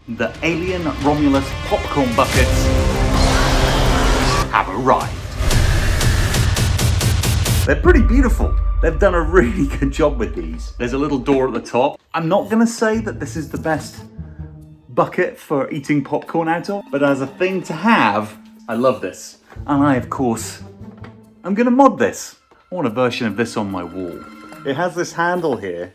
The Alien Romulus popcorn buckets have arrived. They're pretty beautiful. They've done a really good job with these. There's a little door at the top. I'm not gonna say that this is the best bucket for eating popcorn out of, but as a thing to have, I love this. And I'm gonna mod this. I want a version of this on my wall. It has this handle here,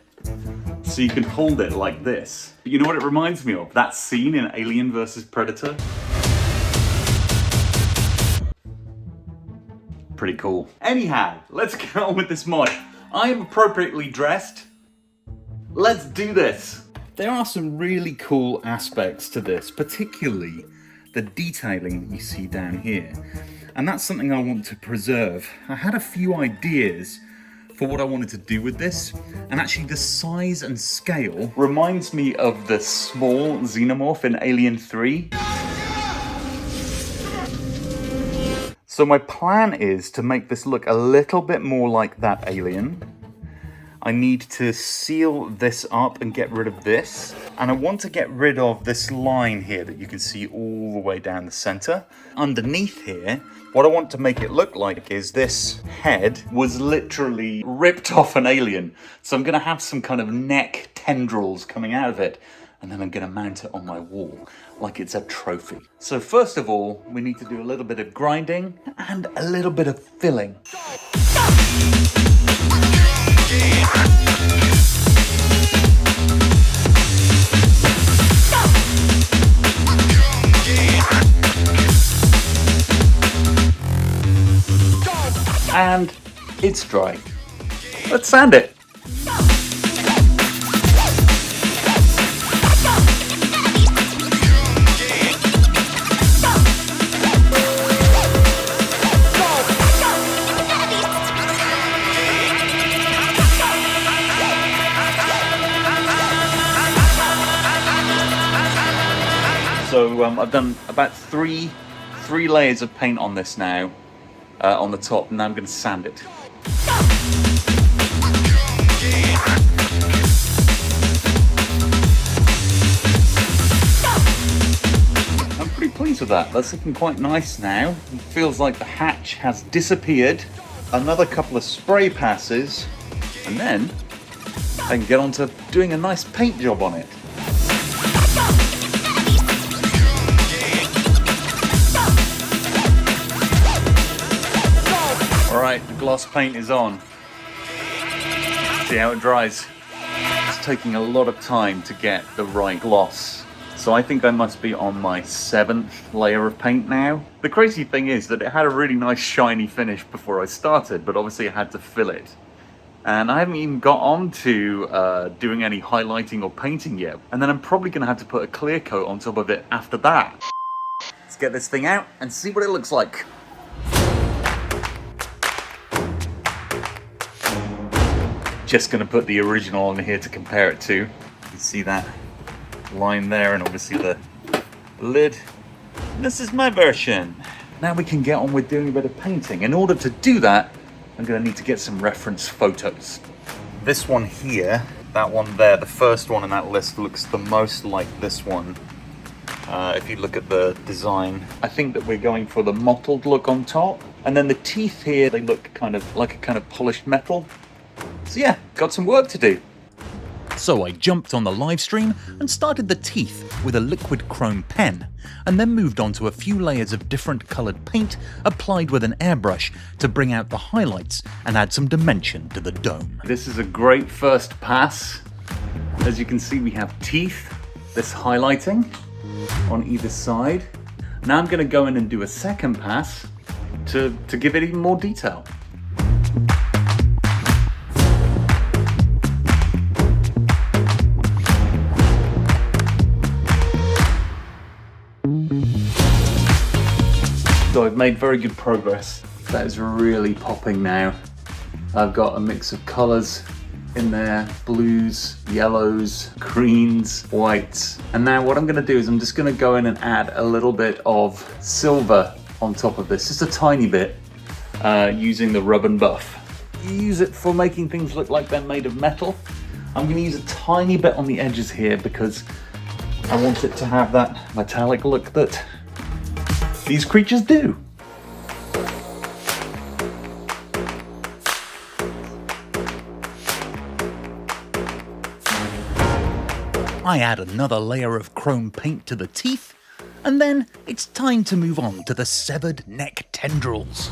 so you can hold it like this. You know what it reminds me of? That scene in Alien vs. Predator. Pretty cool. Anyhow, let's get on with this mod. I am appropriately dressed. Let's do this. There are some really cool aspects to this, particularly the detailing that you see down here. And that's something I want to preserve. I had a few ideas for what I wanted to do with this, and actually the size and scale reminds me of the small xenomorph in Alien 3. So my plan is to make this look a little bit more like that alien. I need to seal this up and get rid of this. And I want to get rid of this line here that you can see all the way down the center. Underneath here, what I want to make it look like is this head was literally ripped off an alien. So I'm gonna have some kind of neck tendrils coming out of it, and then I'm gonna mount it on my wall like it's a trophy. So first of all, we need to do a little bit of grinding and a little bit of filling. And it's dry. Let's sand it. So I've done about three layers of paint on this now, on the top, and now I'm going to sand it. I'm pretty pleased with that. That's looking quite nice now. It feels like the hatch has disappeared. Another couple of spray passes, and then I can get on to doing a nice paint job on it. Alright, the gloss paint is on. See how it dries. It's taking a lot of time to get the right gloss. So I think I must be on my 7th layer of paint now. The crazy thing is that it had a really nice shiny finish before I started, but obviously I had to fill it. And I haven't even got on to doing any highlighting or painting yet. And then I'm probably going to have to put a clear coat on top of it after that. Let's get this thing out and see what it looks like. Just going to put the original on here to compare it to. You can see that line there, and obviously the lid. This is my version. Now we can get on with doing a bit of painting. In order to do that, I'm going to need to get some reference photos. This one here, that one there, the first one in that list looks the most like this one. If you look at the design, I think that we're going for the mottled look on top. And then the teeth here, they look kind of like a kind of polished metal. So yeah, got some work to do. So I jumped on the live stream and started the teeth with a liquid chrome pen, and then moved on to a few layers of different coloured paint applied with an airbrush to bring out the highlights and add some dimension to the dome. This is a great first pass. As you can see, we have teeth, this highlighting on either side. Now I'm going to go in and do a second pass to give it even more detail. So I've made very good progress. That is really popping now. I've got a mix of colours in there, blues, yellows, greens, whites. And now what I'm going to do is I'm just going to go in and add a little bit of silver on top of this, just a tiny bit, using the rub and buff. You use it for making things look like they're made of metal. I'm going to use a tiny bit on the edges here because I want it to have that metallic look that these creatures do. I add another layer of chrome paint to the teeth, and then it's time to move on to the severed neck tendrils.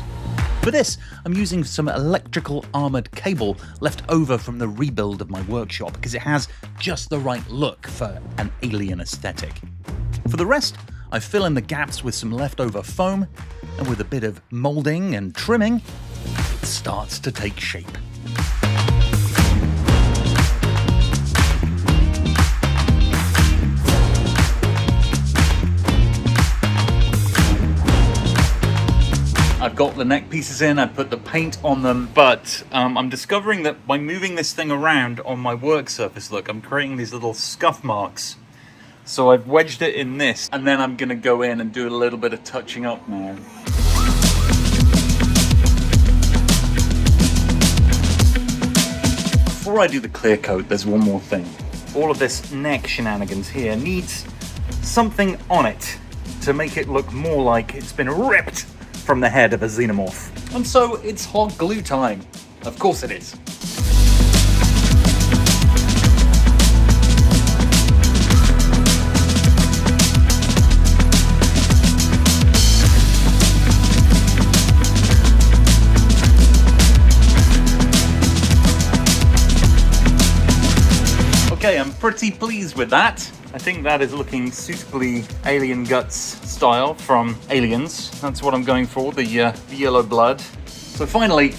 For this, I'm using some electrical armoured cable left over from the rebuild of my workshop because it has just the right look for an alien aesthetic. For the rest, I fill in the gaps with some leftover foam, and with a bit of moulding and trimming, it starts to take shape. I've got the neck pieces in, I put the paint on them, but I'm discovering that by moving this thing around on my work surface, look, I'm creating these little scuff marks. So I've wedged it in this, and then I'm gonna go in and do a little bit of touching up now. Before I do the clear coat, there's one more thing. All of this neck shenanigans here needs something on it to make it look more like it's been ripped from the head of a xenomorph. And so it's hot glue time. Of course it is. Okay, I'm pretty pleased with that. I think that is looking suitably Alien Guts style from Aliens. That's what I'm going for, the yellow blood. So finally,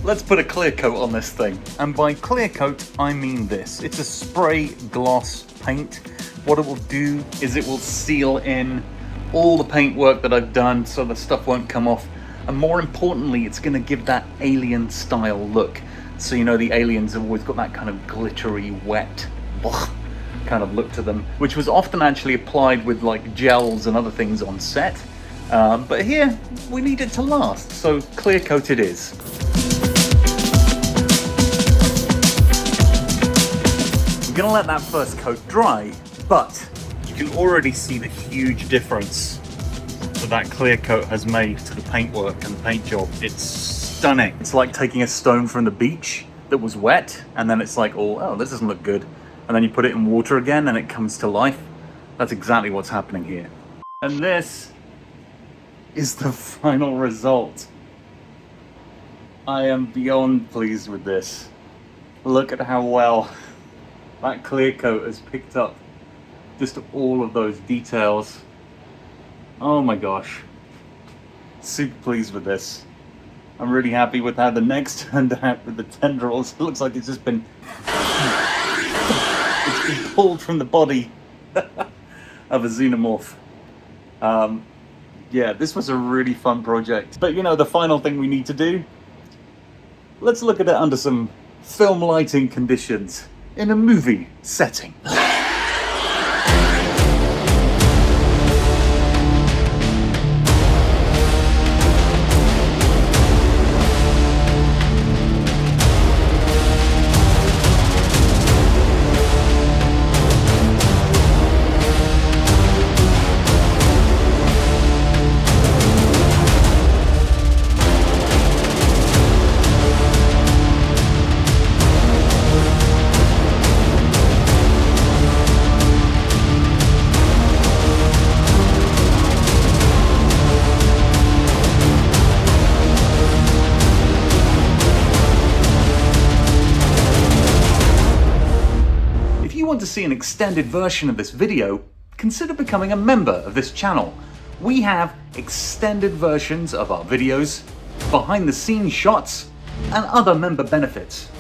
let's put a clear coat on this thing. And by clear coat, I mean this. It's a spray gloss paint. What it will do is it will seal in all the paintwork that I've done so the stuff won't come off. And more importantly, it's gonna give that alien style look. So you know the aliens have always got that kind of glittery, wet, kind of look to them, which was often actually applied with like gels and other things on set. But here, we need it to last, so clear coat it is. I'm gonna let that first coat dry, but you can already see the huge difference that clear coat has made to the paintwork and the paint job. It's stunning. It's like taking a stone from the beach that was wet, and then it's like, oh, this doesn't look good. And then you put it in water again and it comes to life. That's exactly what's happening here. And this is the final result. I am beyond pleased with this. Look at how well that clear coat has picked up just all of those details. Oh my gosh. Super pleased with this. I'm really happy with how the neck's turned out with the tendrils. It looks like it's just been pulled from the body of a xenomorph. Yeah, this was a really fun project. But you know, the final thing we need to do, let's look at it under some film lighting conditions in a movie setting. To see an extended version of this video, consider becoming a member of this channel. We have extended versions of our videos, behind the scenes shots, and other member benefits.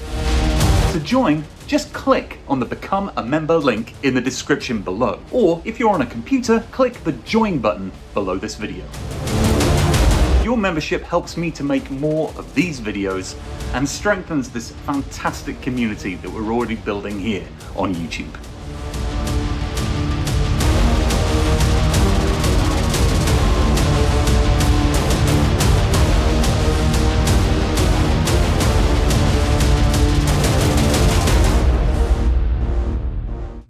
To join, just click on the Become a Member link in the description below, or if you're on a computer, click the Join button below this video. Your membership helps me to make more of these videos and strengthens this fantastic community that we're already building here on YouTube.